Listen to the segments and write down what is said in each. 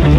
Hello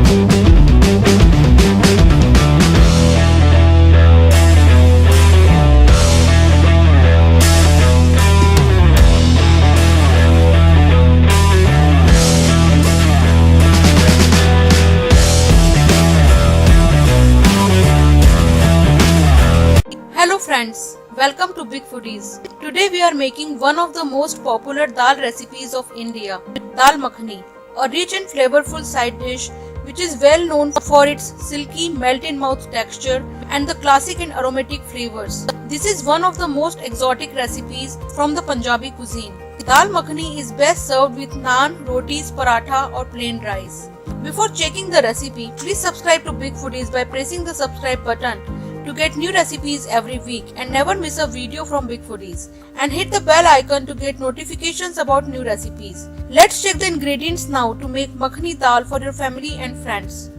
friends, welcome to Big Foodies. Today we are making one of the most popular dal recipes of India, Dal Makhani, a rich and flavorful side dish which is well known for its silky melt-in-mouth texture and the classic and aromatic flavors. This is one of the most exotic recipes from the Punjabi cuisine. Dal Makhani is best served with naan, rotis, paratha or plain rice. Before checking the recipe, please subscribe to Big Foodies by pressing the subscribe button to get new recipes every week and never miss a video from Big Foodies, and hit the bell icon to get notifications about new recipes. Let's check the ingredients now to make makhani dal for your family and friends.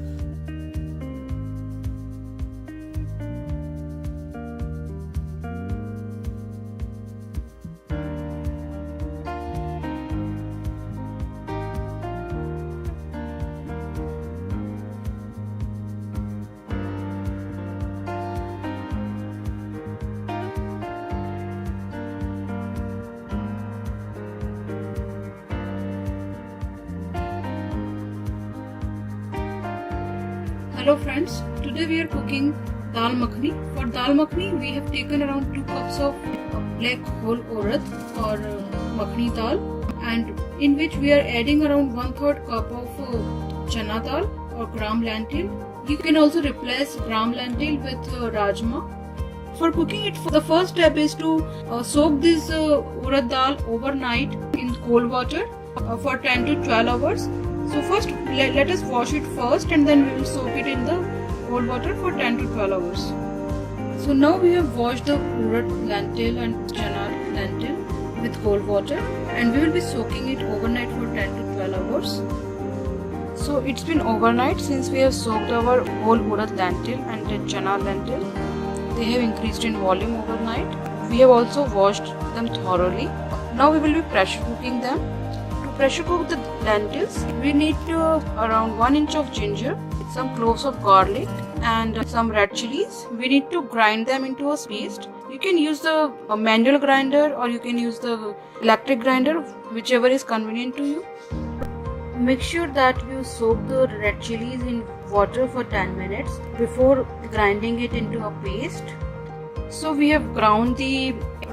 Hello friends, today we are cooking dal makhani. For dal makhani we have taken around 2 cups of black whole urad or makhani dal, and in which we are adding around 1/3 cup of chana dal or gram lentil. You can also replace gram lentil with rajma. For cooking it, the first step is to soak this urad dal overnight in cold water for 10 to 12 hours. So first let us wash it first and then we will soak it in the cold water for 10 to 12 hours. So now we have washed the urad lentil and chana lentil with cold water and we will be soaking it overnight for 10 to 12 hours. So it's been overnight since we have soaked our whole urad lentil and the chana lentil. They have increased in volume overnight. We have also washed them thoroughly. Now we will be pressure cooking them. Pressure cook the lentils, we need around 1 inch of ginger, some cloves of garlic and some red chilies. We need to grind them into a paste. You can use the manual grinder or you can use the electric grinder, whichever is convenient to you. Make sure that you soak the red chilies in water for 10 minutes before grinding it into a paste. So we have ground the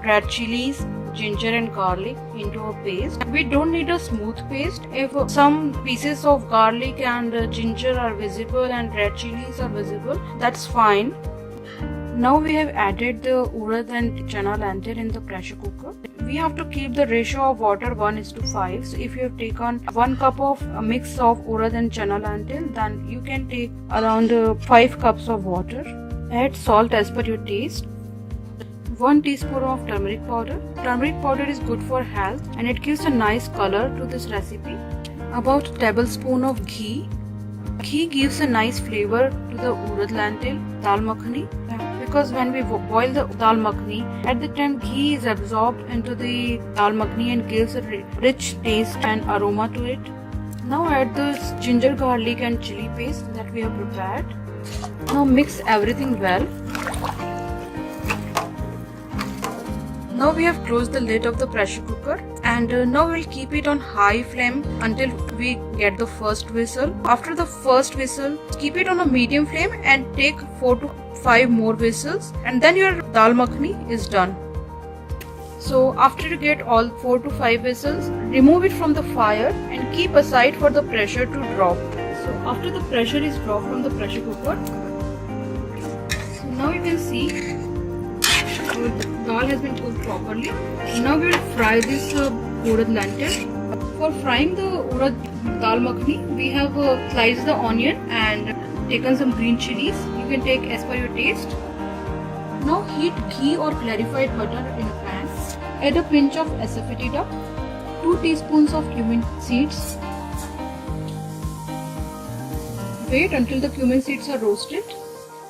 red chilies, ginger and garlic into a paste. We don't need a smooth paste. If some pieces of garlic and ginger are visible and red chilies are visible, that's fine. Now we have added the urad and chana lentil in the pressure cooker. We have to keep the ratio of water 1:5. So if you have taken 1 cup of a mix of urad and chana lentil, then you can take around 5 cups of water. Add salt as per your taste. 1 teaspoon of turmeric powder. Turmeric powder is good for health and it gives a nice color to this recipe. About a tablespoon of ghee. Ghee gives a nice flavor to the urad lentil dal makhani, because when we boil the dal makhani, at the time ghee is absorbed into the dal makhani and gives a rich taste and aroma to it. Now add the ginger, garlic and chili paste that we have prepared. Now mix everything well. Now we have closed the lid of the pressure cooker and now we'll keep it on high flame until we get the first whistle. After the first whistle, keep it on a medium flame and take 4 to 5 more whistles and then your dal makhani is done. So after you get all 4 to 5 whistles, remove it from the fire and keep aside for the pressure to drop. So after the pressure is dropped from the pressure cooker, so now you can see the dal has been cooked properly. Now we will fry this urad lentil. For frying the urad dal makhani, we have sliced the onion and taken some green chilies. You can take as per your taste. Now heat ghee or clarified butter in a pan. Add a pinch of asafoetida, 2 teaspoons of cumin seeds. Wait until the cumin seeds are roasted.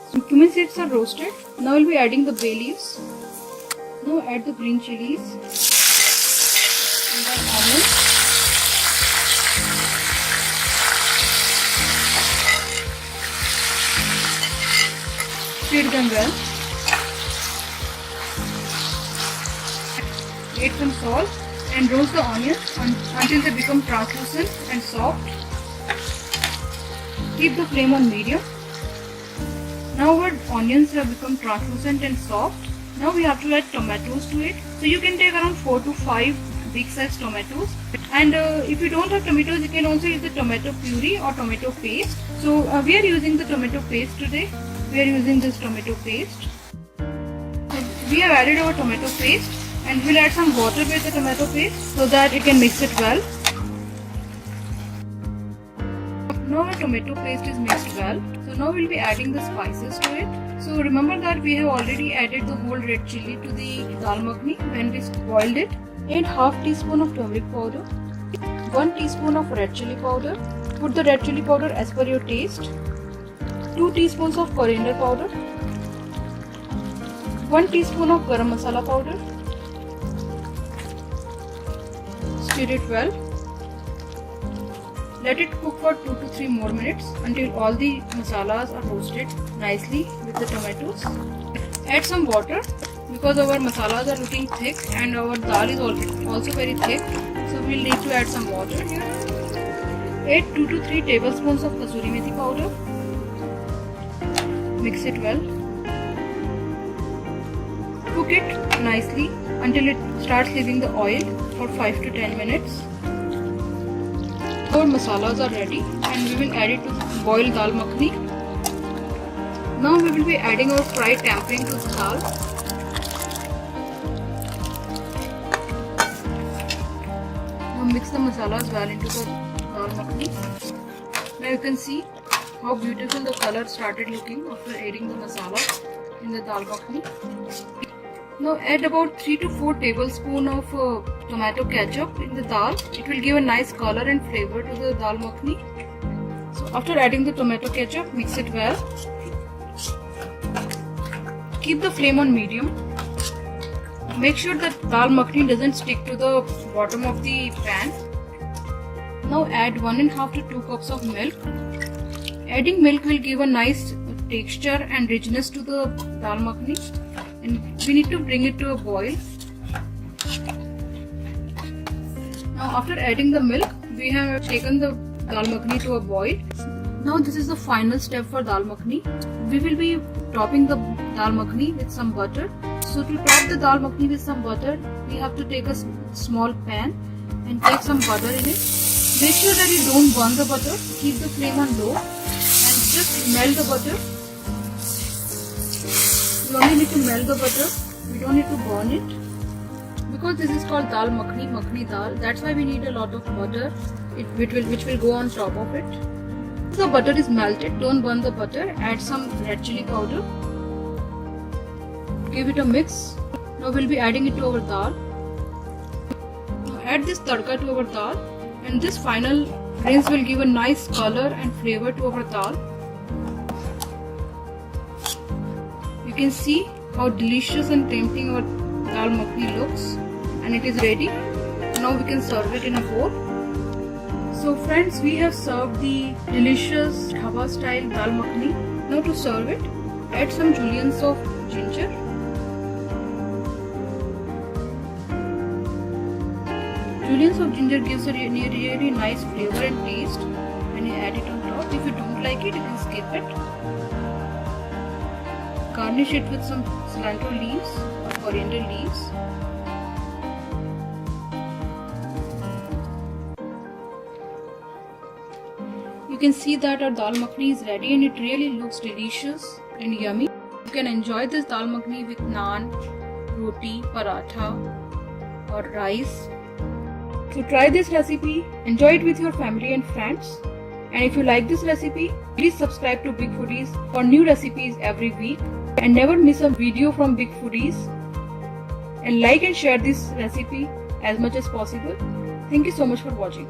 So cumin seeds are roasted. Now we'll be adding the bay leaves. Now add the green chilies and then onion. Stir them well. Add some salt and roast the onions until they become translucent and soft. Keep the flame on medium. Now our onions have become translucent and soft. Now we have to add tomatoes to it. So you can take around 4 to 5 big size tomatoes. And if you don't have tomatoes, you can also use the tomato puree or tomato paste. So we are using the tomato paste today. We are using this tomato paste. So we have added our tomato paste and we'll add some water with the tomato paste so that you can mix it well. Now our tomato paste is mixed well. So now we'll be adding the spices to it. So remember that we have already added the whole red chili to the dal makhani when we boiled it. Add half teaspoon of turmeric powder, 1 teaspoon of red chili powder. Put the red chili powder as per your taste. 2 teaspoons of coriander powder, 1 teaspoon of garam masala powder. Stir it well. Let it cook for 2 to 3 more minutes until all the masalas are roasted nicely with the tomatoes. Add some water because our masalas are looking thick and our dal is also very thick. So we'll need to add some water here. Add 2 to 3 tablespoons of kasuri methi powder. Mix it well. Cook it nicely until it starts leaving the oil for 5 to 10 minutes. Our masalas are ready and we will add it to boiled dal makhani. Now we will be adding our fried tempering to the dal. Now mix the masalas well into the dal makhani. Now you can see how beautiful the color started looking after adding the masala in the dal makhani. Now add about 3 to 4 tablespoons of tomato ketchup in the dal. It will give a nice color and flavor to the dal makhani. So after adding the tomato ketchup, mix it well. Keep the flame on medium. Make sure that dal makhani doesn't stick to the bottom of the pan. Now add 1.5 to 2 cups of milk. Adding milk will give a nice texture and richness to the dal makhani. And we need to bring it to a boil. Now after adding the milk, we have taken the dal makhani to a boil. Now this is the final step for dal makhani. We will be topping the dal makhani with some butter. So to top the dal makhani with some butter, we have to take a small pan and take some butter in it. Make sure that you don't burn the butter. Keep the flame on low and just melt the butter. You only need to melt the butter. We don't need to burn it. Because this is called dal makhani, makhani dal. That's why we need a lot of butter which will go on top of it. If the butter is melted, don't burn the butter. Add some red chili powder. Give it a mix. Now we'll be adding it to our dal. Now add this tadka to our dal. And this final rinse will give a nice color and flavor to our dal. You can see how delicious and tempting our dal makhani looks, and it is ready. Now we can serve it in a bowl. So friends, we have served the delicious dhaba style dal makhani. Now to serve it, add some juliennes of ginger. Juliennes of ginger gives a really nice flavor and taste when you add it on top. If you don't like it, you can skip it. Garnish it with some cilantro leaves or coriander leaves. You can see that our dal makhani is ready and it really looks delicious and yummy. You can enjoy this dal makhani with naan, roti, paratha or rice. So try this recipe, enjoy it with your family and friends. And if you like this recipe, please subscribe to Big Foodies for new recipes every week. And never miss a video from Big Foodies. And like and share this recipe as much as possible. Thank you so much for watching.